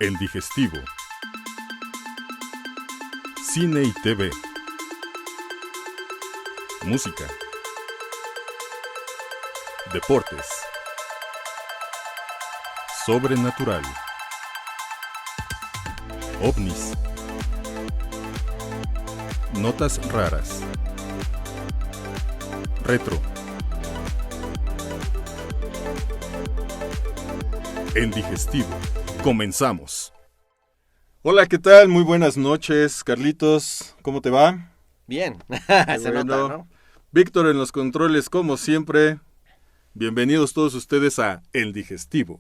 El Digestivo. Cine y TV. Música. Deportes. Sobrenatural. OVNIs. Notas raras. Retro. El Digestivo. Comenzamos. Hola, ¿qué tal? Muy buenas noches, Carlitos. ¿Cómo te va? Bien, se bueno. nota, ¿no? Víctor en los controles, como siempre. Bienvenidos todos ustedes a El Digestivo.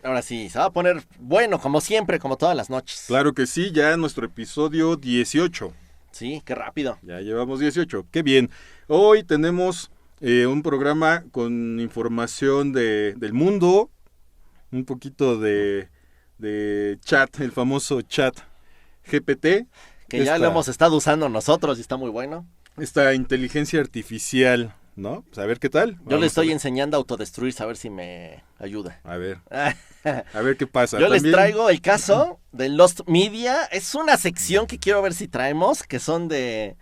Ahora sí, se va a poner bueno, como siempre, como todas las noches. Claro que sí, ya nuestro episodio 18. Sí, qué rápido. Ya llevamos 18, qué bien. Hoy tenemos un programa con información del mundo, un poquito de chat, el famoso chat GPT. Que ya lo hemos estado usando nosotros y está muy bueno. Esta inteligencia artificial, ¿no? Pues a ver qué tal. Yo le estoy enseñando a autodestruirse, a ver si me ayuda. A ver qué pasa. Yo les traigo el caso de Lost Media. Es una sección que quiero ver si traemos, que son de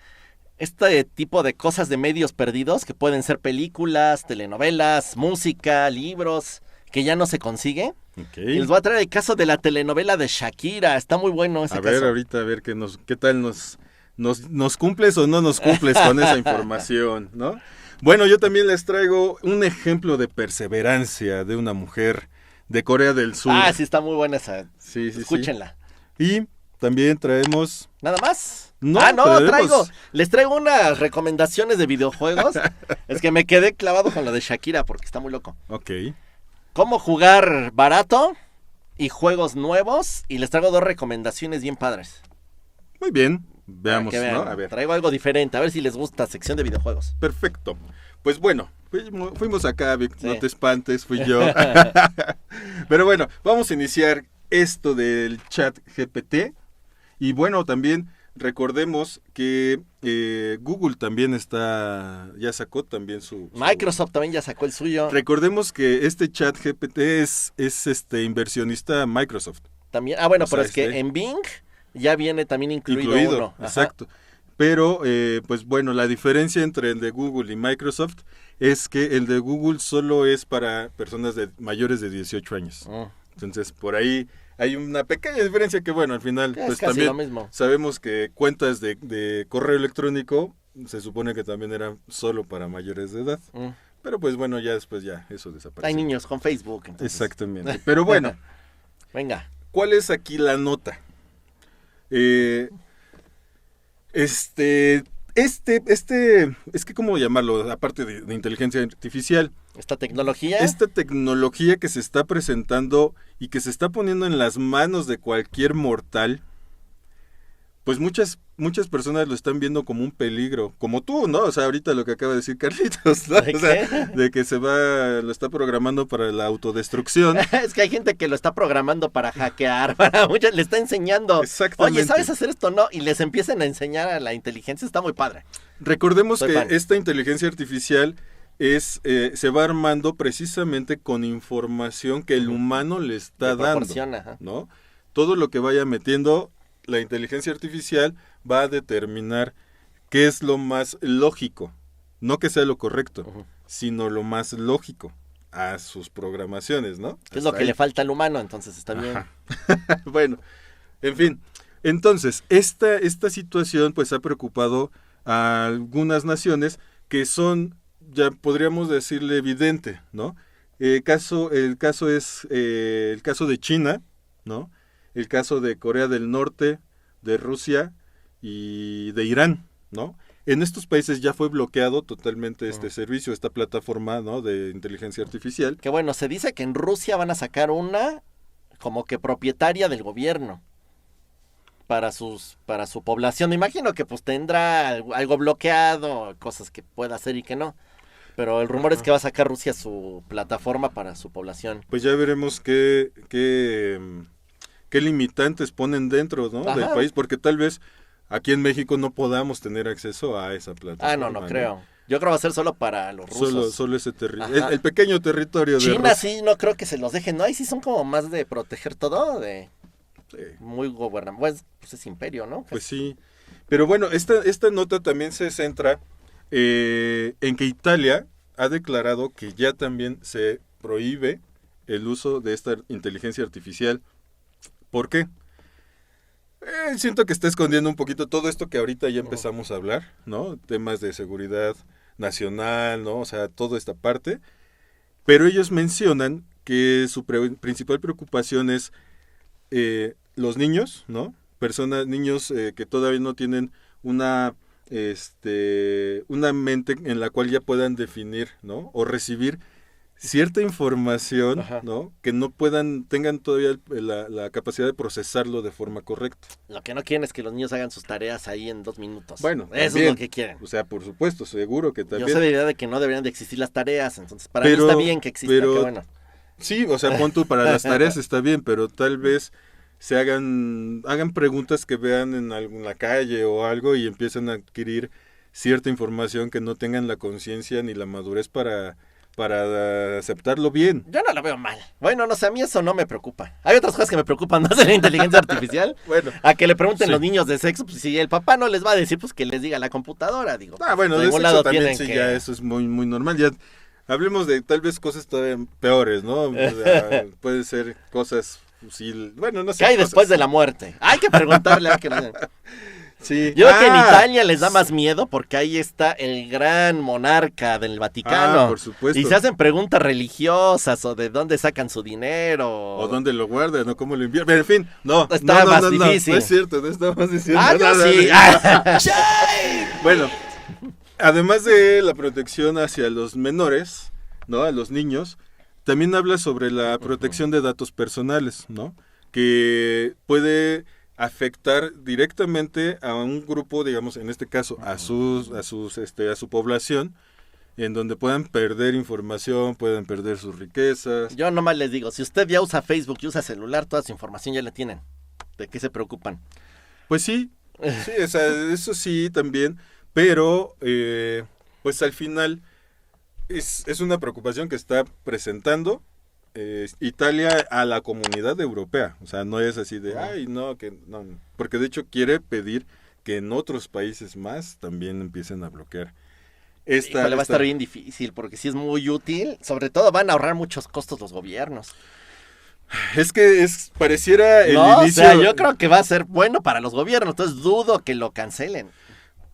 este tipo de cosas de medios perdidos, que pueden ser películas, telenovelas, música, libros, que ya no se consigue. Okay. Y les voy a traer el caso de la telenovela de Shakira. Está muy bueno ese caso. A ver, ahorita, a ver qué tal nos cumples o no nos cumples con esa información, ¿no? Bueno, yo también les traigo un ejemplo de perseverancia de una mujer de Corea del Sur. Ah, sí, está muy buena esa. Sí. Escúchenla. Y también traemos... ¿Nada más? No, les traigo unas recomendaciones de videojuegos. Es que me quedé clavado con lo de Shakira porque está muy loco. Ok. Cómo jugar barato y juegos nuevos. Y les traigo dos recomendaciones bien padres. Muy bien, veamos, vean, ¿no? A ver. Traigo algo diferente, a ver si les gusta sección de videojuegos. Perfecto. Pues bueno, fuimos acá, Vic, Sí. No te espantes, fui yo. Pero bueno, vamos a iniciar esto del chat GPT. Y bueno, también recordemos que Google también ya sacó también su... Microsoft también ya sacó el suyo. Recordemos que este chat GPT es inversionista Microsoft. También, bueno, pero es que en Bing ya viene también incluido uno. Exacto. Pero, pues bueno, la diferencia entre el de Google y Microsoft es que el de Google solo es para personas mayores de 18 años. Entonces, por ahí hay una pequeña diferencia que, bueno, al final, es pues casi también lo mismo. Sabemos que cuentas de correo electrónico se supone que también eran solo para mayores de edad. Pero pues bueno, ya después eso desapareció. Hay niños con Facebook. Entonces. Exactamente. Pero bueno. Venga. ¿Cuál es aquí la nota? Es que ¿cómo llamarlo? Aparte de inteligencia artificial. Esta tecnología que se está presentando y que se está poniendo en las manos de cualquier mortal, pues muchas personas lo están viendo como un peligro, como tú, ¿no? O sea, ahorita lo que acaba de decir Carlitos, ¿no? ¿De o sea, de que lo está programando para la autodestrucción. Es que hay gente que lo está programando para hackear, le está enseñando. Exactamente. Oye, ¿sabes hacer esto? No, y les empiezan a enseñar a la inteligencia, está muy padre. Recordemos que esta inteligencia artificial se va armando precisamente con información que el humano le está dando, ¿no? Todo lo que vaya metiendo la inteligencia artificial va a determinar qué es lo más lógico, no que sea lo correcto, sino lo más lógico a sus programaciones, ¿no? Es lo que le falta al humano, entonces está bien. Bueno, en fin, entonces esta situación pues ha preocupado a algunas naciones que son, ya podríamos decirle, evidente, ¿no? El caso es el caso de China, ¿no? El caso de Corea del Norte, de Rusia y de Irán, ¿no? En estos países ya fue bloqueado totalmente este servicio, esta plataforma, ¿no? De inteligencia artificial. Que bueno, se dice que en Rusia van a sacar una como que propietaria del gobierno para su población. Me imagino que pues tendrá algo bloqueado, cosas que pueda hacer y que no. Pero el rumor es que va a sacar Rusia su plataforma para su población. Pues ya veremos qué limitantes ponen dentro, ¿no? del país, porque tal vez aquí en México no podamos tener acceso a esa plataforma. No creo. Yo creo que va a ser solo para los rusos. Solo ese territorio, el pequeño territorio de China Rusia. sí, no creo que se los dejen, ¿no? Ahí sí son como más de proteger todo, Sí. Muy gubernamental. Pues es imperio, ¿no? Pues sí. Pero bueno, esta nota también se centra en que Italia ha declarado que ya también se prohíbe el uso de esta inteligencia artificial. ¿Por qué? Siento que está escondiendo un poquito todo esto que ahorita ya empezamos a hablar, ¿no? Temas de seguridad nacional, ¿no? O sea, toda esta parte. Pero ellos mencionan que su principal preocupación es los niños, ¿no? Niños que todavía no tienen una mente en la cual ya puedan definir, ¿no? O recibir cierta información, Ajá. ¿no? Que no tengan todavía la capacidad de procesarlo de forma correcta. Lo que no quieren es que los niños hagan sus tareas ahí en 2 minutos. Bueno, eso también, es lo que quieren. O sea, por supuesto, seguro que Yo también. soy de la idea de que no deberían de existir las tareas, entonces para mí está bien que exista, pero qué bueno. Sí, o sea, pon tú para las tareas está bien, pero tal vez se hagan preguntas que vean en la calle o algo y empiezan a adquirir cierta información que no tengan la conciencia ni la madurez para aceptarlo bien. Yo no lo veo mal. Bueno, no sé, a mí eso no me preocupa. Hay otras cosas que me preocupan más de la inteligencia artificial. Bueno, A que le pregunten sí. los niños de sexo, pues si el papá no les va a decir, pues que les diga la computadora, digo. bueno, de de algún sexo lado también tienen sí, que... ya eso es muy, muy normal. Ya hablemos de tal vez cosas todavía peores, ¿no? O sea, puede ser cosas, sí, bueno, no sé. ¿Qué hay cosas. después de la muerte? Hay que preguntarle a que... Sí. Yo creo que en Italia les da más miedo porque ahí está el gran monarca del Vaticano. Por supuesto. Y se hacen preguntas religiosas o de dónde sacan su dinero. O dónde lo guardan, o cómo lo invierten. En fin, no. Está no, más no, difícil. No es cierto, no estamos diciendo Ah, yo nada. sí. Bueno, además de la protección hacia los menores, ¿no? A los niños, también habla sobre la protección de datos personales, ¿no? Que puede afectar directamente a un grupo, digamos, en este caso, a su población, en donde puedan perder información, puedan perder sus riquezas. Yo nomás les digo, si usted ya usa Facebook y usa celular, toda su información ya la tienen. ¿De qué se preocupan? Pues sí, o sea, eso sí también, pero pues al final es una preocupación que está presentando Italia a la comunidad europea. O sea, no es así de, ay, no, porque de hecho quiere pedir que en otros países más también empiecen a bloquear. Híjole, va a estar bien difícil, porque si es muy útil, sobre todo van a ahorrar muchos costos los gobiernos. Es que pareciera el No, inicio. o sea, yo creo que va a ser bueno para los gobiernos, entonces dudo que lo cancelen.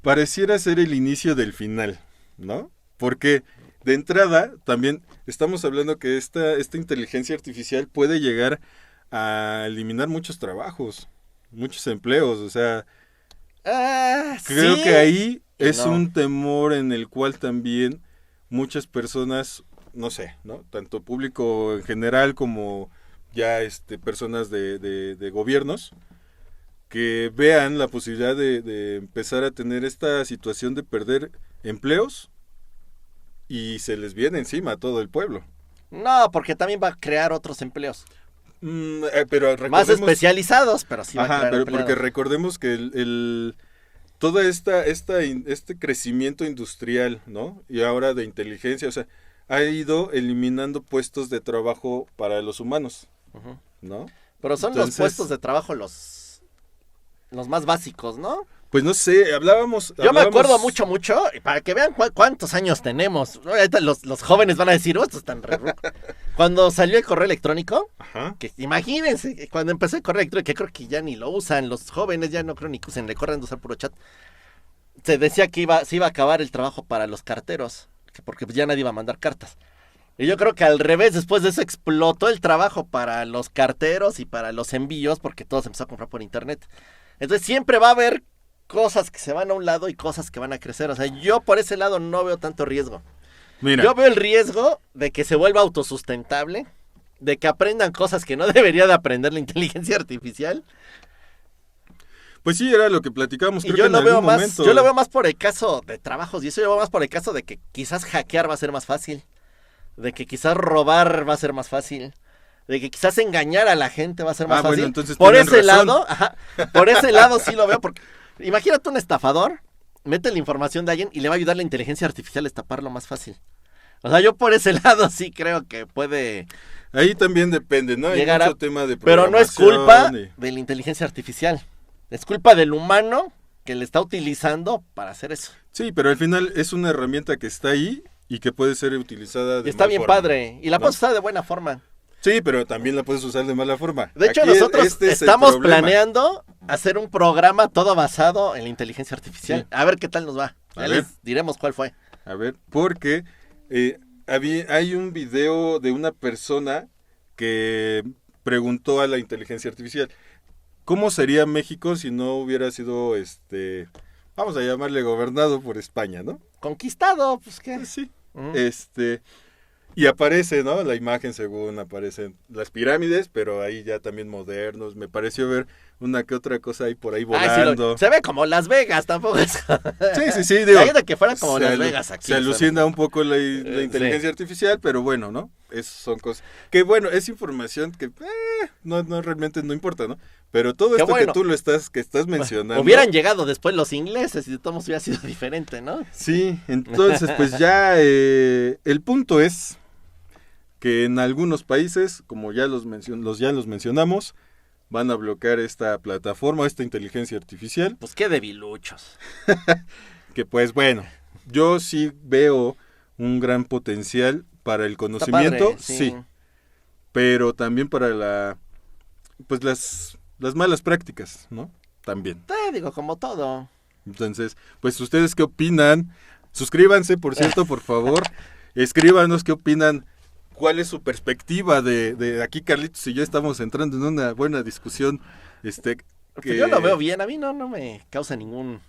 Pareciera ser el inicio del final, ¿no? Porque de entrada también estamos hablando que esta inteligencia artificial puede llegar a eliminar muchos trabajos, muchos empleos, o sea, creo ¿sí? que ahí es No. un temor en el cual también muchas personas, no sé, ¿no? Tanto público en general como ya personas de gobiernos que vean la posibilidad de empezar a tener esta situación de perder empleos y se les viene encima a todo el pueblo. No, porque también va a crear otros empleos. Pero Más especializados, pero sí va a crear pero empleos. porque recordemos que toda este crecimiento industrial, ¿no? Y ahora de inteligencia, o sea, ha ido eliminando puestos de trabajo para los humanos, Ujú. ¿no? Pero son Entonces, los puestos de trabajo los más básicos, ¿no? Pues no sé, Yo me acuerdo mucho, y para que vean cuántos años tenemos. Ahorita los jóvenes van a decir, esto es tan re ruco. Cuando salió el correo electrónico, Ajá. que imagínense, cuando empezó el correo electrónico, que creo que ya ni lo usan, los jóvenes ya no creo ni que usen, le corren de usar puro chat. Se decía que se iba a acabar el trabajo para los carteros, porque ya nadie iba a mandar cartas. Y yo creo que al revés, después de eso explotó el trabajo para los carteros y para los envíos, porque todo se empezó a comprar por internet. Entonces siempre va a haber cosas que se van a un lado y cosas que van a crecer. O sea, yo por ese lado no veo tanto riesgo. Mira, Yo veo el riesgo de que se vuelva autosustentable, de que aprendan cosas que no debería de aprender la inteligencia artificial. pues sí, era lo que platicamos, Y creo yo que en lo veo algún más, momento. yo lo veo más por el caso de trabajos y eso yo lo veo más por el caso de que quizás hackear va a ser más fácil, de que quizás robar va a ser más fácil, de que quizás engañar a la gente va a ser más fácil. Bueno, entonces Por tienen ese razón. lado, por ese lado sí lo veo, porque imagínate un estafador, mete la información de alguien y le va a ayudar la inteligencia artificial a estaparlo más fácil. O sea, yo por ese lado sí creo que puede Ahí también depende, ¿no? Hay llegar mucho a... tema de Pero no es culpa programación de la inteligencia artificial. Es culpa del humano que le está utilizando para hacer eso. Sí, pero al final es una herramienta que está ahí y que puede ser utilizada de Y está mal bien forma, padre. Y la ¿no? puedes usar de buena forma. Sí, pero también la puedes usar de mala forma. De hecho, Aquí nosotros este es el estamos problema. planeando hacer un programa todo basado en la inteligencia artificial. Sí. A ver qué tal nos va. A Ya ver. les diremos cuál fue. A ver, porque hay un video de una persona que preguntó a la inteligencia artificial, ¿cómo sería México si no hubiera sido, vamos a llamarle gobernado por España, ¿no? Conquistado, pues qué. Sí. Mm. Y aparece, ¿no? La imagen según aparecen las pirámides, pero ahí ya también modernos. Me pareció ver una que otra cosa ahí por ahí Ay, sí, volando. se ve como Las Vegas, tampoco es. Sí, digo. Imagínate que fuera como Las Vegas aquí. Se alucina un poco la inteligencia artificial, pero bueno, ¿no? Son cosas que, bueno, es información que no realmente no importa, ¿no? Pero todo Qué esto bueno. que tú estás mencionando. Hubieran llegado después los ingleses y de todos hubiera sido diferente, ¿no? Sí, entonces pues ya el punto es que en algunos países, como ya los mencionamos, van a bloquear esta plataforma, esta inteligencia artificial. Pues qué debiluchos. Que pues bueno, yo sí veo un gran potencial para el conocimiento, Está padre, sí, pero también para pues las malas prácticas, ¿no? También. Te digo, como todo. Entonces, pues ustedes qué opinan, suscríbanse, por cierto, por favor, escríbanos qué opinan. ¿Cuál es su perspectiva de aquí, Carlitos y yo estamos entrando en una buena discusión? Pues yo lo veo bien, a mí no me causa ningún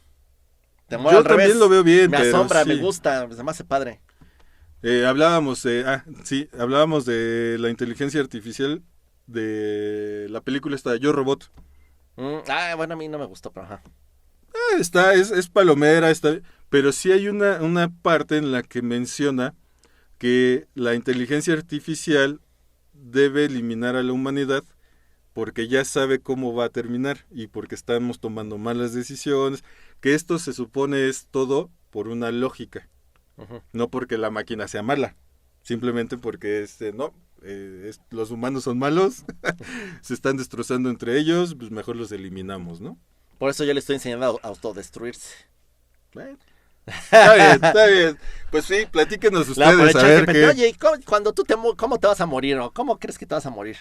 temor. Yo al revés, también lo veo bien, me pero asombra, sí. me gusta, se me hace padre. Hablábamos de la inteligencia artificial de la película esta Yo Robot. Bueno, a mí no me gustó, pero ajá. Es palomera, pero sí hay una parte en la que menciona que la inteligencia artificial debe eliminar a la humanidad porque ya sabe cómo va a terminar y porque estamos tomando malas decisiones, que esto se supone es todo por una lógica, no porque la máquina sea mala, simplemente porque los humanos son malos, se están destrozando entre ellos, pues mejor los eliminamos, ¿no? Por eso yo le estoy enseñando a autodestruirse. Bueno. Está bien. Pues sí, platíquenos ustedes a ver qué. Oye, cuando ¿cómo te vas a morir o cómo crees que te vas a morir?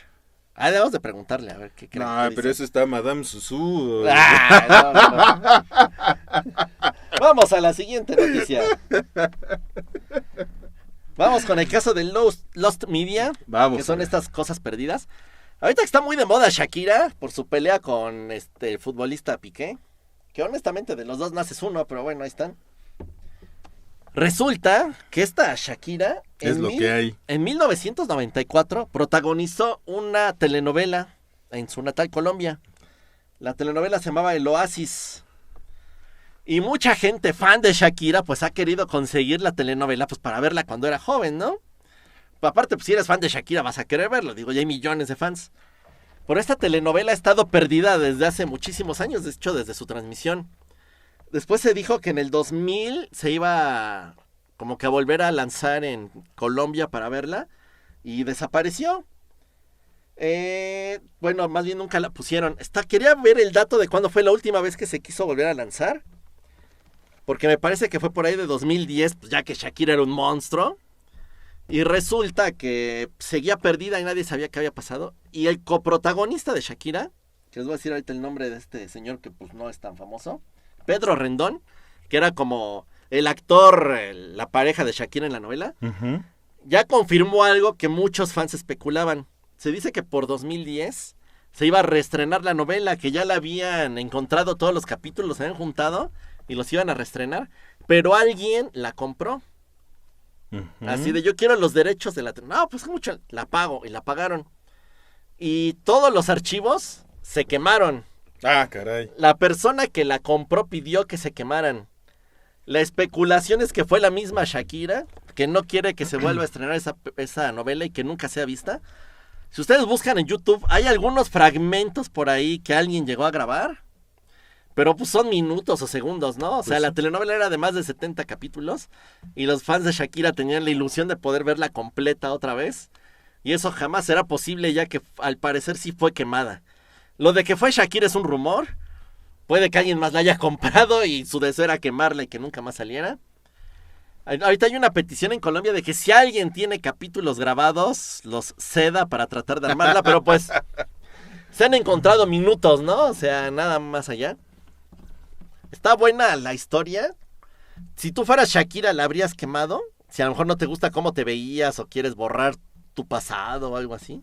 Debemos de preguntarle a ver qué crees. No, pero eso está Madame Susu. No. Vamos a la siguiente noticia. Vamos con el caso de Lost Media, Vamos. que son estas cosas perdidas. Ahorita está muy de moda Shakira por su pelea con el futbolista Piqué, que honestamente de los dos naces uno, pero bueno, ahí están. Resulta que esta Shakira Es lo que hay. En 1994 protagonizó una telenovela en su natal Colombia. La telenovela se llamaba El Oasis. Y mucha gente fan de Shakira pues ha querido conseguir la telenovela pues para verla cuando era joven, ¿no? Aparte, pues si eres fan de Shakira vas a querer verlo, digo, ya hay millones de fans. Pero esta telenovela ha estado perdida desde hace muchísimos años, de hecho desde su transmisión. Después se dijo que en el 2000 se iba como que a volver a lanzar en Colombia para verla y desapareció. Bueno, más bien nunca la pusieron. Quería ver el dato de cuándo fue la última vez que se quiso volver a lanzar. Porque me parece que fue por ahí de 2010, pues ya que Shakira era un monstruo. Y resulta que seguía perdida y nadie sabía qué había pasado. Y el coprotagonista de Shakira, que les voy a decir ahorita el nombre de este señor que pues no es tan famoso, Pedro Rendón, que era como el actor, la pareja de Shakira en la novela, ya confirmó algo que muchos fans especulaban. Se dice que por 2010 se iba a reestrenar la novela, que ya la habían encontrado todos los capítulos, se habían juntado y los iban a reestrenar, pero alguien la compró. Así de, yo quiero los derechos de la... No, pues mucho, la pago, y la pagaron. Y todos los archivos se quemaron. Ah, caray. La persona que la compró pidió que se quemaran. La especulación es que fue la misma Shakira, que no quiere que se vuelva a estrenar esa novela y que nunca sea vista. Si ustedes buscan en YouTube, hay algunos fragmentos por ahí que alguien llegó a grabar, Pero pues son minutos o segundos, ¿no? O sea, Pues la sí. telenovela era de más de 70 capítulos y los fans de Shakira tenían la ilusión de poder verla completa otra vez. Y eso jamás será posible ya que al parecer sí fue quemada. Lo de que fue Shakira es un rumor. Puede que alguien más la haya comprado y su deseo era quemarla y que nunca más saliera. Ahorita hay una petición en Colombia de que si alguien tiene capítulos grabados, los ceda para tratar de armarla, pero pues se han encontrado minutos, ¿no? O sea, nada más allá. Está buena la historia. Si tú fueras Shakira, ¿la habrías quemado? Si a lo mejor no te gusta cómo te veías o quieres borrar tu pasado o algo así.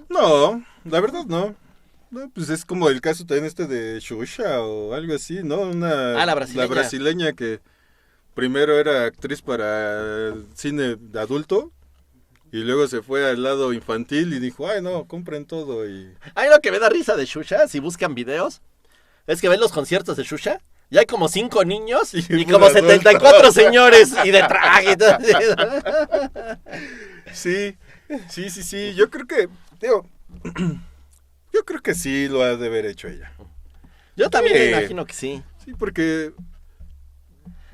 No, la verdad no. No, pues es como el caso también de Xuxa o algo así, ¿no? La brasileña. La brasileña que primero era actriz para cine de adulto y luego se fue al lado infantil y dijo, ay no, compren todo y... Hay lo que me da risa de Xuxa, si buscan videos, es que ven los conciertos de Xuxa y hay como 5 niños y un como adulto. 74 señores y de traje y todo. Sí, yo creo que, digo, yo creo que sí lo ha de haber hecho ella. Yo también Sí. me imagino que sí. Sí, porque,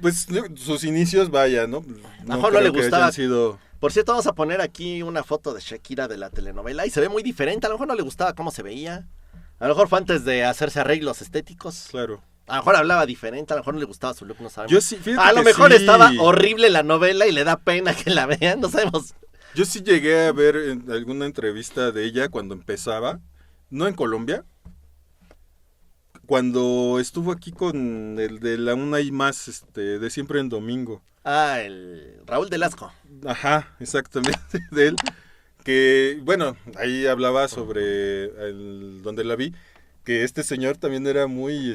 pues, sus inicios, vaya, ¿no? Mejor no le creo que gustaba. hayan sido... Por cierto, vamos a poner aquí una foto de Shakira de la telenovela y se ve muy diferente. A lo mejor no le gustaba cómo se veía. A lo mejor fue antes de hacerse arreglos estéticos. Claro. A lo mejor hablaba diferente, a lo mejor no le gustaba su look, no sabemos. Yo sí, fíjate A lo que mejor sí. estaba horrible la novela y le da pena que la vean, no sabemos. Yo sí llegué a ver en alguna entrevista de ella cuando empezaba, no en Colombia, cuando estuvo aquí con el de la Una y Más, de Siempre en Domingo. El Raúl Velasco. Ajá, exactamente, de él. Que, bueno, ahí hablaba sobre donde la vi, que este señor también era muy,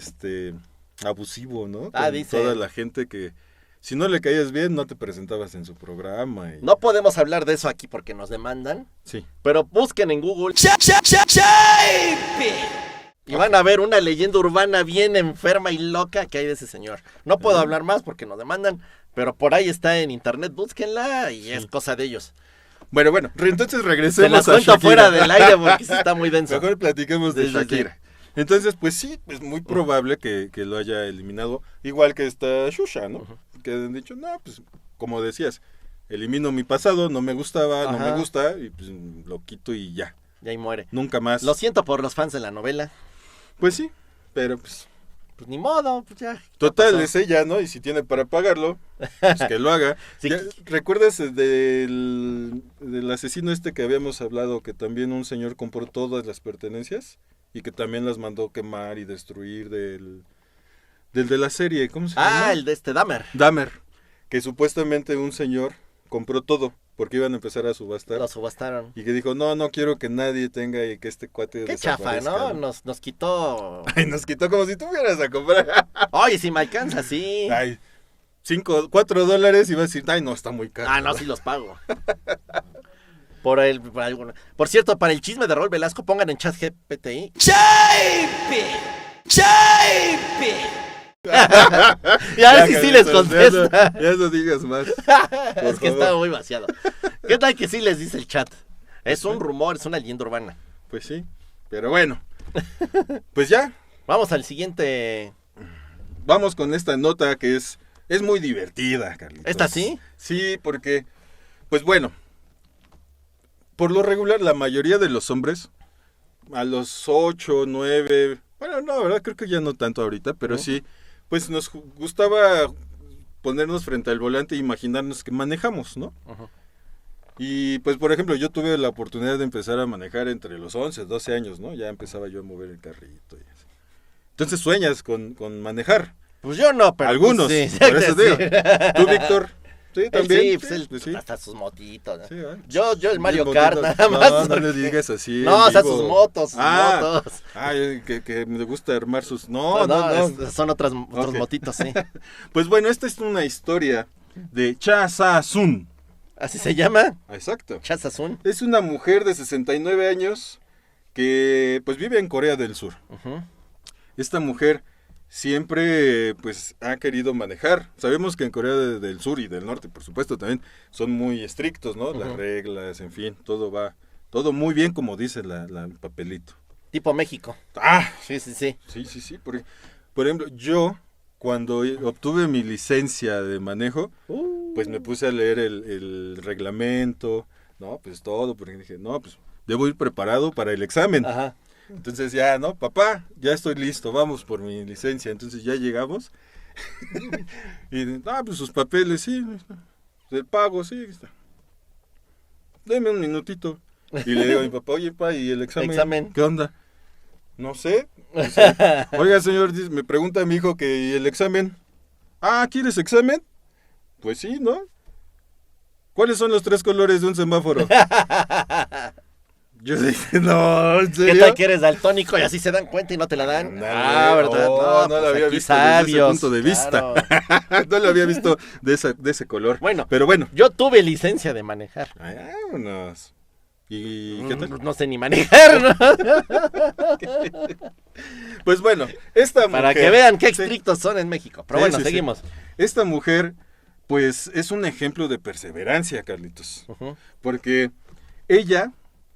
abusivo, ¿no? Con Dice. toda la gente que, si no le caías bien, no te presentabas en su programa. Y... No podemos hablar de eso aquí porque nos demandan, Sí. pero busquen en Google y van a ver una leyenda urbana bien enferma y loca que hay de ese señor. No puedo hablar más porque nos demandan, pero por ahí está en internet, búsquenla y es cosa de ellos. Bueno, entonces Se regresemos las a cuento Shakira. fuera del aire porque sí está muy denso. Mejor platiquemos de Sí, sí, Shakira. Entonces, pues sí, es muy probable que lo haya eliminado, igual que esta Xuxa, ¿no? Que han dicho, no, pues, como decías, elimino mi pasado, no me gustaba, no Ajá. me gusta, y pues lo quito y ya, Y ahí muere. nunca más. Lo siento por los fans de la novela. Pues sí, pero pues, Pues ni modo, pues ya. total, pasó. es ella, ¿no? Y si tiene para pagarlo, pues que lo haga. Sí. Ya, ¿recuerdas del asesino que habíamos hablado, que también un señor compró todas las pertenencias? Y que también las mandó quemar y destruir del de la serie, ¿cómo se llama? El de Dahmer. Dahmer, que supuestamente un señor compró todo porque iban a empezar a subastar Lo subastaron. y que dijo, no quiero que nadie tenga y que este cuate Qué chafa, desaparezca, ¿no? Nos quitó. Ay, nos quitó como si tú fueras a comprar. Oye, si me alcanza, sí. Ay, $4 y vas a decir, ay, no, está muy caro. No, sí los pago. Por cierto, para el chisme de Raúl Velasco, pongan en chat GPTI. Y a ver si sí les contesta. Ya no digas más. Es que favor. está muy vaciado. ¿Qué tal que sí les dice el chat? Es un rumor, es una leyenda urbana. Pues sí, pero bueno. Pues ya, Vamos al siguiente. vamos con esta nota que es muy divertida, Carlitos. ¿Esta sí? Sí, porque, pues bueno, por lo regular la mayoría de los hombres, a los 8, 9, bueno, no, verdad, creo que ya no tanto ahorita, pero sí, pues nos gustaba ponernos frente al volante e imaginarnos que manejamos, ¿no? Ujú. Y pues, por ejemplo, yo tuve la oportunidad de empezar a manejar entre los 11, 12 años, ¿no? Ya empezaba yo a mover el carrito y así. Entonces sueñas con manejar. Pues yo no, pero. Algunos, pues, sí, por eso sí. digo. ¿Tú, Víctor? Sí, Él también. sí, pues él pues sí. hasta sus motitos. ¿no? Sí, ¿eh? Yo el Mario Bien Kart bonito. nada más. No le digas así. No, en o sea, vivo. sus motos, motos. Que me gusta armar sus... No. Son otros Ok. motitos, sí. Pues bueno, esta es una historia de Cha Sa-sun. Así se llama, Exacto. Chasasun. Es una mujer de 69 años que pues vive en Corea del Sur. Ujú. Esta mujer siempre pues ha querido manejar. Sabemos que en Corea del Sur y del Norte, por supuesto, también son muy estrictos, ¿no? Las Ujú. reglas, en fin, todo muy bien como dice el papelito. Tipo México. Ah, Sí, sí, sí. sí. Por ejemplo, yo, cuando obtuve mi licencia de manejo, pues me puse a leer el reglamento, ¿no? Pues todo, porque dije, no, pues debo ir preparado para el examen. Ajá. Entonces ya, ¿no? Papá, ya estoy listo, vamos por mi licencia. Entonces ya llegamos. Y, pues sus papeles, sí. El pago, sí. Está. Deme un minutito. Y le digo a mi papá, oye, pa, ¿y el examen? ¿Qué onda? No sé. Oiga, señor, me pregunta mi hijo que ¿y el examen? Ah, ¿quieres examen? Pues sí, ¿no? ¿Cuáles son los 3 colores de un semáforo? Yo dije, no, ¿en serio? ¿Qué tal que eres daltónico y así se dan cuenta y no te la dan? ¿Verdad? No lo había visto desde ese punto de vista. Claro. No lo había visto de ese color. Bueno, pero bueno. Yo tuve licencia de manejar. Vámonos. ¿Y qué tal? No sé ni manejar, ¿no? Pues bueno, esta mujer... Para que vean qué estrictos son en México. Pero bueno, seguimos. Esta mujer, pues, es un ejemplo de perseverancia, Carlitos. Porque ella...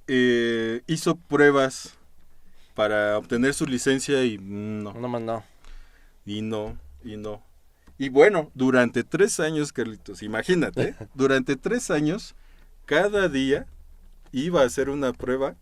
hizo pruebas para obtener su licencia y no. No más no. Y no. Y bueno, durante 3 años, Carlitos, imagínate, durante 3 años, cada día iba a hacer una prueba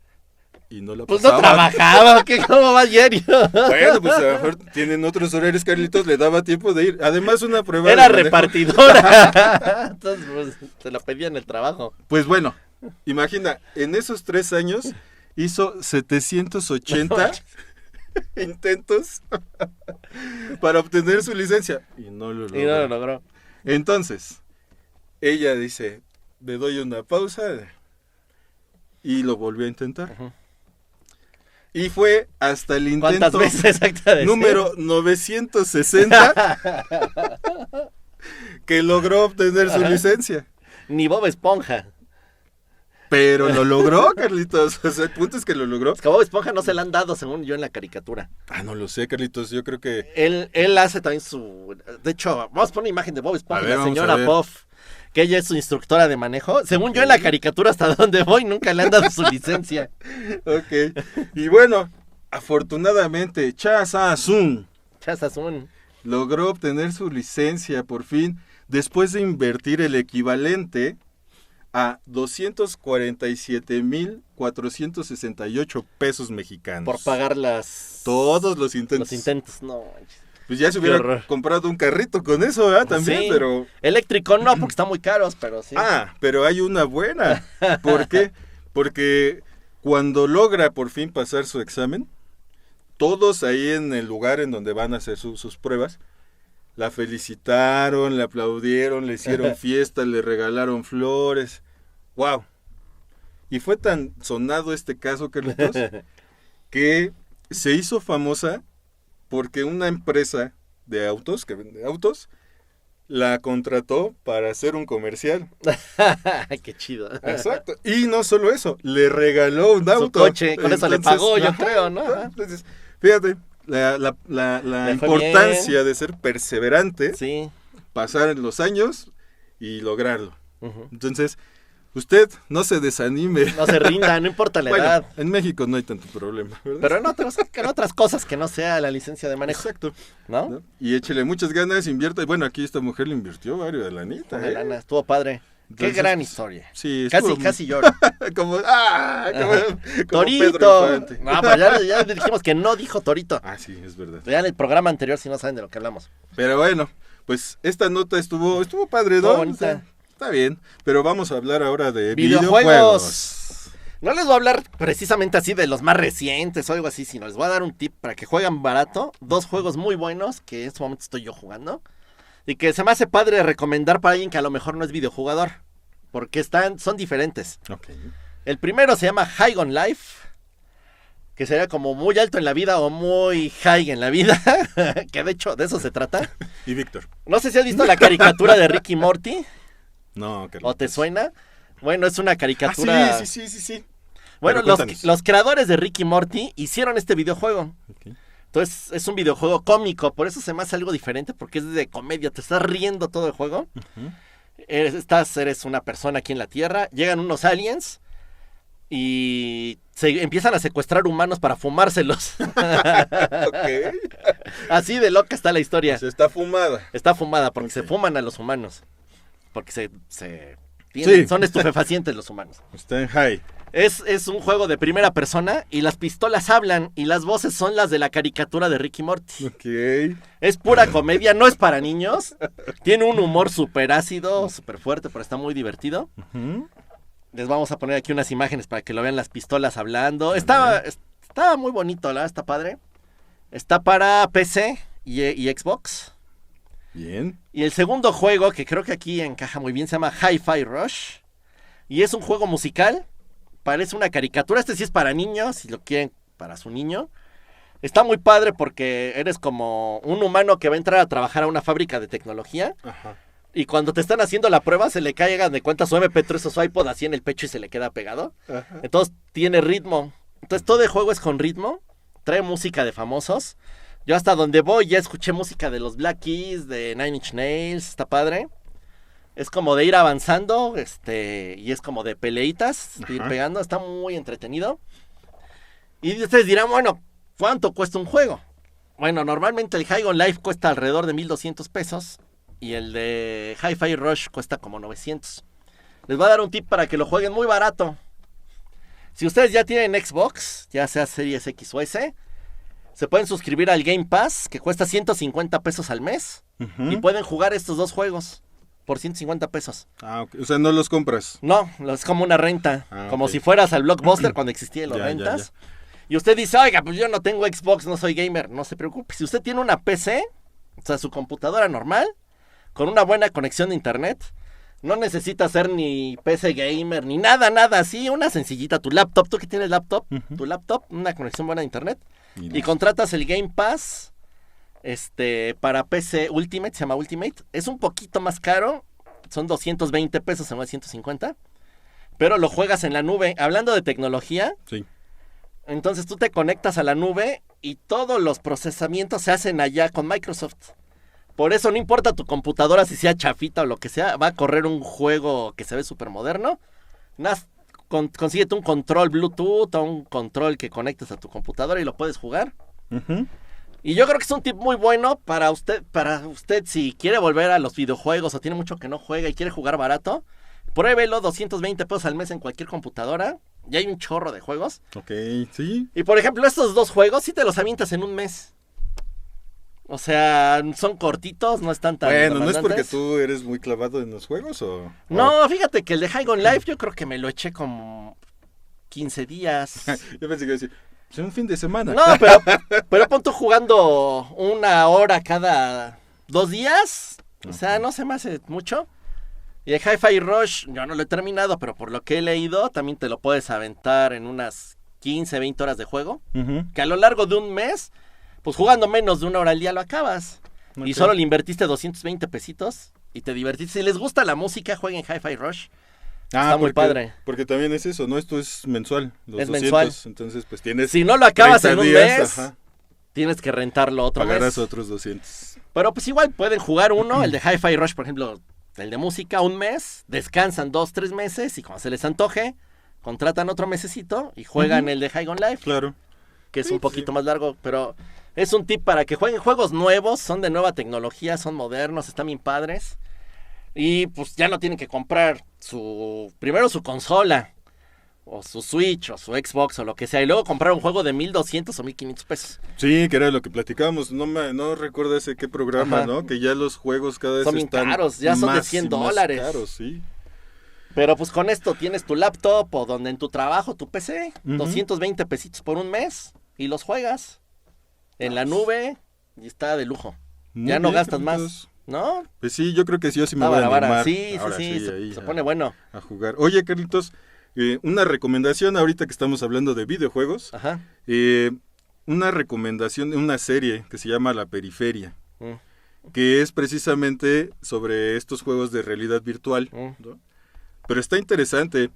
y no la pasaba. Pues no trabajaba, ¿cómo va diario? Bueno, pues a lo mejor tienen otros horarios, Carlitos, le daba tiempo de ir. Además, una prueba... Era repartidora. Entonces, pues, se la pedían el trabajo. Pues bueno, imagina, en esos 3 años hizo 780 intentos para obtener su licencia y no lo logró. Entonces, ella dice, le doy una pausa y lo volvió a intentar. Y fue hasta el intento número 960 que logró obtener su licencia. Ni Bob Esponja. Pero lo logró, Carlitos. O sea, el punto es que lo logró. Es que a Bob Esponja no se le han dado, según yo, en la caricatura. No lo sé, Carlitos. Yo creo que... Él hace también su... De hecho, vamos a poner una imagen de Bob Esponja, la señora Puff, que ella es su instructora de manejo. Según yo, en la caricatura, hasta donde voy, nunca le han dado su licencia. Ok. Y bueno, afortunadamente, Cha Sa-sun logró obtener su licencia por fin, después de invertir el equivalente a 247,468 pesos mexicanos. Por pagar todos los intentos. No. Pues ya se hubiera comprado un carrito con eso, ¿verdad? También, sí. Pero... Eléctrico no, porque están muy caros, pero sí. Pero hay una buena. ¿Por qué? Porque cuando logra por fin pasar su examen, todos ahí en el lugar en donde van a hacer sus pruebas, la felicitaron, le aplaudieron, le hicieron fiesta, le regalaron flores. ¡Wow! Y fue tan sonado este caso, Carlitos, que se hizo famosa porque una empresa de autos, que vende autos, la contrató para hacer un comercial. ¡Qué chido! Exacto. Y no solo eso, le regaló un auto. Su coche, con eso le pagó, yo creo, ¿no? Entonces, fíjate, la importancia de ser perseverante, pasar los años y lograrlo. Entonces, usted no se desanime. No se rinda, no importa la edad. En México no hay tanto problema, ¿verdad? Pero en otras cosas que no sea la licencia de manejo. Exacto. ¿No? Y échele muchas ganas, invierta. Y bueno, aquí esta mujer le invirtió varios de lanita. Una lana, estuvo padre. Entonces, qué gran historia. Sí, casi lloro. como Torito. Pedro Infante. No, pero ya dijimos que no dijo Torito. Sí, es verdad. Ya en el programa anterior, si no saben de lo que hablamos. Pero bueno, pues esta nota estuvo padre, ¿no? Bonita. O sea, está bien, pero vamos a hablar ahora de videojuegos. No les voy a hablar precisamente así de los más recientes o algo así, sino les voy a dar un tip para que jueguen barato. 2 juegos muy buenos que en este momento estoy yo jugando. Y que se me hace padre recomendar para alguien que a lo mejor no es videojugador. Porque son diferentes. Okay. El primero se llama High on Life. Que sería como muy alto en la vida o muy high en la vida. Que de hecho de eso se trata. Y Víctor. No sé si has visto la caricatura de Rick y Morty. No, Carlos. ¿O te suena? Bueno, es una caricatura. Sí. Bueno, los creadores de Rick y Morty hicieron este videojuego. Okay. Entonces es un videojuego cómico, por eso se me hace algo diferente, porque es de comedia, te estás riendo todo el juego. Eres una persona aquí en la Tierra, llegan unos aliens y se empiezan a secuestrar humanos para fumárselos. Ok. Así de loca está la historia. Pues está fumada. Está fumada porque Ok. se fuman a los humanos. Porque Sí. son estupefacientes los humanos. Está en high. Es un juego de primera persona y las pistolas hablan y las voces son las de la caricatura de Ricky Morty. Ok. Es pura comedia, no es para niños. Tiene un humor súper ácido, súper fuerte, pero está muy divertido. Ujú. Les vamos a poner aquí unas imágenes para que lo vean las pistolas hablando. Está muy bonito, la verdad, está padre. Está para PC y Xbox. Bien. Y el segundo juego, que creo que aquí encaja muy bien, se llama Hi-Fi Rush. Y es un juego musical. Parece una caricatura. Este sí es para niños, si lo quieren para su niño. Está muy padre porque eres como un humano que va a entrar a trabajar a una fábrica de tecnología. Ajá. Y cuando te están haciendo la prueba, se le cae, hagan de cuenta, su MP3 o su iPod así en el pecho y se le queda pegado. Ajá. Entonces tiene ritmo. Entonces todo el juego es con ritmo. Trae música de famosos. Yo hasta donde voy ya escuché música de los Black Keys, de Nine Inch Nails. Está padre. Es como de ir avanzando, y es como de peleitas, de ir Ajá. pegando. Está muy entretenido. Y ustedes dirán, bueno, ¿cuánto cuesta un juego? Bueno, normalmente el High on Life cuesta alrededor de 1,200 pesos. Y el de Hi-Fi Rush cuesta como 900. Les voy a dar un tip para que lo jueguen muy barato. Si ustedes ya tienen Xbox, ya sea Series X o S, se pueden suscribir al Game Pass, que cuesta 150 pesos al mes. Ujú. Y pueden jugar estos dos juegos por 150 pesos. Ah, ok. O sea, no los compras. No, es como una renta. Ah, como ok. si fueras al Blockbuster cuando existía los Ya, rentas. Y usted dice, oiga, pues yo no tengo Xbox, no soy gamer. No se preocupe. Si usted tiene una PC, o sea, su computadora normal, con una buena conexión de internet, no necesita ser ni PC gamer, ni nada así. Una sencillita, tu laptop, tú que tienes laptop, Ujú. tu laptop, una conexión buena de internet. Y Y listo. contratas el Game Pass para PC Ultimate, se llama Ultimate. Es un poquito más caro, son 220 pesos en vez de 150. Pero lo juegas en la nube. Hablando de tecnología, Sí. entonces tú te conectas a la nube y todos los procesamientos se hacen allá con Microsoft. Por eso no importa tu computadora si sea chafita o lo que sea, va a correr un juego que se ve súper moderno. Consíguete un control Bluetooth o un control que conectes a tu computadora y lo puedes jugar. Ujú. Y yo creo que es un tip muy bueno para usted si quiere volver a los videojuegos o tiene mucho que no juega y quiere jugar barato. Pruébelo, 220 pesos al mes en cualquier computadora. Ya hay un chorro de juegos. Ok, sí. Y por ejemplo, estos dos juegos sí te los avientas en un mes. O sea, son cortitos, no están tan Bueno, ¿no es porque demandantes. tú eres muy clavado en los juegos o...? No, fíjate que el de High on Life yo creo que me lo eché como 15 días. Yo pensé que iba a decir, pues en un fin de semana. No, pero pon tú jugando 1 hora cada 2 días. O sea, no se me hace mucho. Y el Hi-Fi Rush, yo no lo he terminado, pero por lo que he leído, también te lo puedes aventar en unas 15, 20 horas de juego. Ujú. Que a lo largo de un mes, pues jugando menos de 1 hora al día lo acabas. Y Ok. solo le invertiste 220 pesitos y te divertiste. Si les gusta la música, jueguen Hi-Fi Rush. Está muy padre. Porque también es eso, ¿no? Esto es mensual. Los Es 200, mensual. Entonces, pues tienes Si no lo acabas 30 en un días, mes, ajá, tienes que rentarlo otro pagarás mes. otros 200. Pero pues igual pueden jugar uno, el de Hi-Fi Rush, por ejemplo, el de música, un mes, descansan 2, 3 meses y cuando se les antoje, contratan otro mesecito y juegan el de High on Life, Claro. que es Sí, un pues poquito sí. más largo, pero es un tip para que jueguen juegos nuevos, son de nueva tecnología, son modernos, están bien padres. Y pues ya no tienen que comprar primero su consola, o su Switch, o su Xbox, o lo que sea, y luego comprar un juego de 1,200 o 1,500 pesos. Sí, que era lo que platicábamos. No recuerdo ese qué programa, Ajá. ¿no? Que ya los juegos cada vez Son bien están caros, ya son de más y más $100. caros, sí. Pero pues con esto tienes tu laptop o donde en tu trabajo, tu PC, Ujú. 220 pesitos por un mes y los juegas en la nube y está de lujo. Muy Ya no bien, gastas más, Carlitos. ¿no? Pues sí, yo creo que sí, yo sí me Está voy a vara, animar. sí, ahora sí, ahí se pone bueno. a jugar. Oye, Carlitos, una recomendación ahorita que estamos hablando de videojuegos. Ajá. Una recomendación de una serie que se llama La Periferia, Mm, que es precisamente sobre estos juegos de realidad virtual, mm. ¿no? Pero está interesante.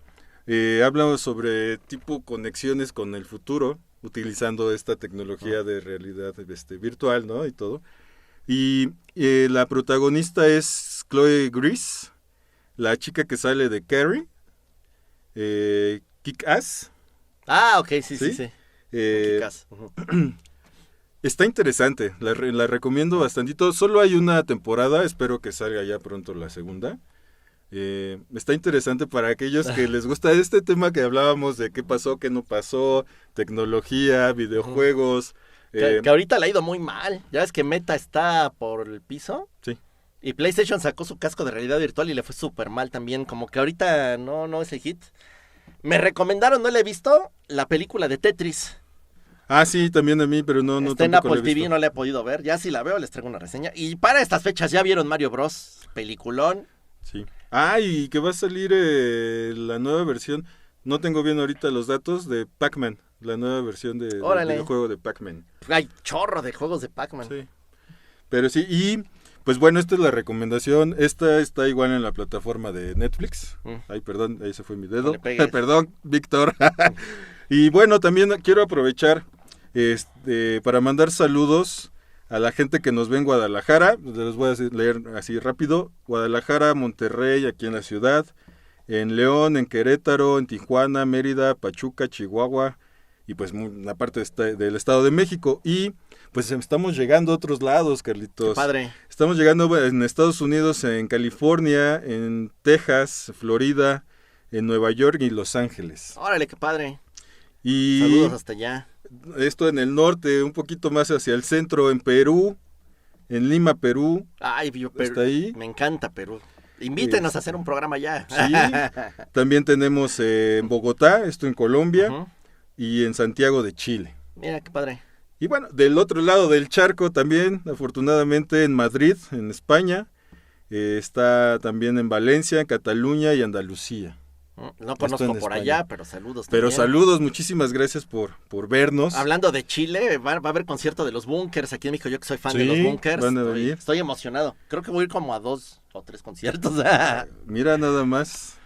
Habla sobre tipo conexiones con el futuro, utilizando esta tecnología de realidad virtual, ¿no? Y todo. Y la protagonista es Chloe Grace, la chica que sale de Carrie, Kick-Ass. Ah, ok, sí. Eh, Kick-Ass. Ujú. Está interesante, la recomiendo bastantito. Solo hay una temporada, espero que salga ya pronto la segunda. Está interesante para aquellos que les gusta este tema que hablábamos de qué pasó, qué no pasó, tecnología, videojuegos. Que ahorita le ha ido muy mal. Ya ves que Meta está por el piso. Sí. Y PlayStation sacó su casco de realidad virtual y le fue súper mal también. Como que ahorita no es el hit. Me recomendaron, no le he visto, la película de Tetris. Ah, sí, también a mí, pero no Está en tampoco la Apple he TV, visto. no la he podido ver. Ya si la veo les traigo una reseña. Y para estas fechas ya vieron Mario Bros. Peliculón. Sí. Ah, y que va a salir la nueva versión. No tengo bien ahorita los datos de Pac-Man, la nueva versión del Órale. videojuego de Pac-Man. Hay chorro de juegos de Pac-Man. Sí. Pero sí, y pues bueno, esta es la recomendación. Esta está igual en la plataforma de Netflix. Ay, perdón, ahí se fue mi dedo. No le pegues. Perdón, Víctor. Y bueno, también quiero aprovechar para mandar saludos a la gente que nos ve en Guadalajara. Les voy a leer así rápido. Guadalajara, Monterrey, aquí en la ciudad. En León, en Querétaro, en Tijuana, Mérida, Pachuca, Chihuahua. Y pues la parte del Estado de México. Y pues estamos llegando a otros lados, Carlitos. Qué padre. Estamos llegando en Estados Unidos, en California, en Texas, Florida, en Nueva York y Los Ángeles. Órale, qué padre. Y Saludos hasta allá. esto en el norte, un poquito más hacia el centro, en Perú, en Lima, Perú. Ay, yo Perú. ¿Está ahí? Me encanta Perú. Invítenos a hacer un programa ya. Sí. También tenemos en Bogotá, esto en Colombia, Ujú. y en Santiago de Chile. Mira, qué padre. Y bueno, del otro lado del charco también, afortunadamente en Madrid, en España. Está también en Valencia, Cataluña y Andalucía. No conozco en por España. allá, pero saludos Pero también. saludos, muchísimas gracias por vernos. Hablando de Chile, va a haber concierto de los Bunkers aquí en México. Yo que soy fan Sí, de los Bunkers. van a venir. Estoy emocionado. Creo que voy a ir como a 2 o 3 conciertos. Mira nada más,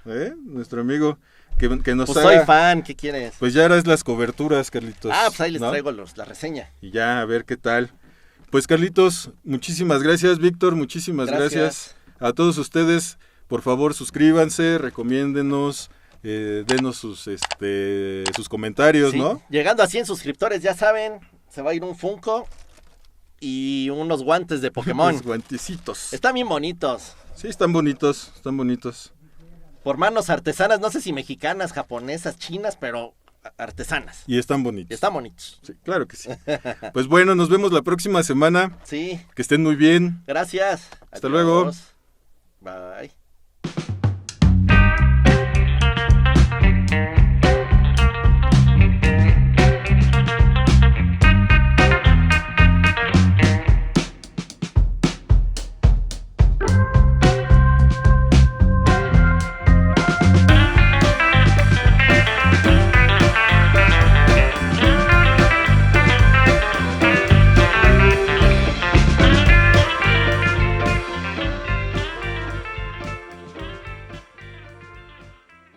nuestro amigo que nos Pues haga... soy fan, ¿qué quieres? Pues ya harás las coberturas, Carlitos. Pues ahí les ¿no? traigo la reseña. Y ya, a ver qué tal. Pues Carlitos, muchísimas gracias, Víctor, muchísimas gracias. A todos ustedes, por favor, suscríbanse, recomiéndenos, denos sus comentarios, Sí, ¿no? llegando a 100 suscriptores, ya saben, se va a ir un Funko y unos guantes de Pokémon. Los guantecitos. Están bien bonitos. Sí, están bonitos, están bonitos. Por manos artesanas, no sé si mexicanas, japonesas, chinas, pero artesanas. Y están bonitos. Y están bonitos. Sí, claro que sí. Pues bueno, nos vemos la próxima semana. Sí, Que estén muy bien. gracias. Hasta luego. Adiós. Bye.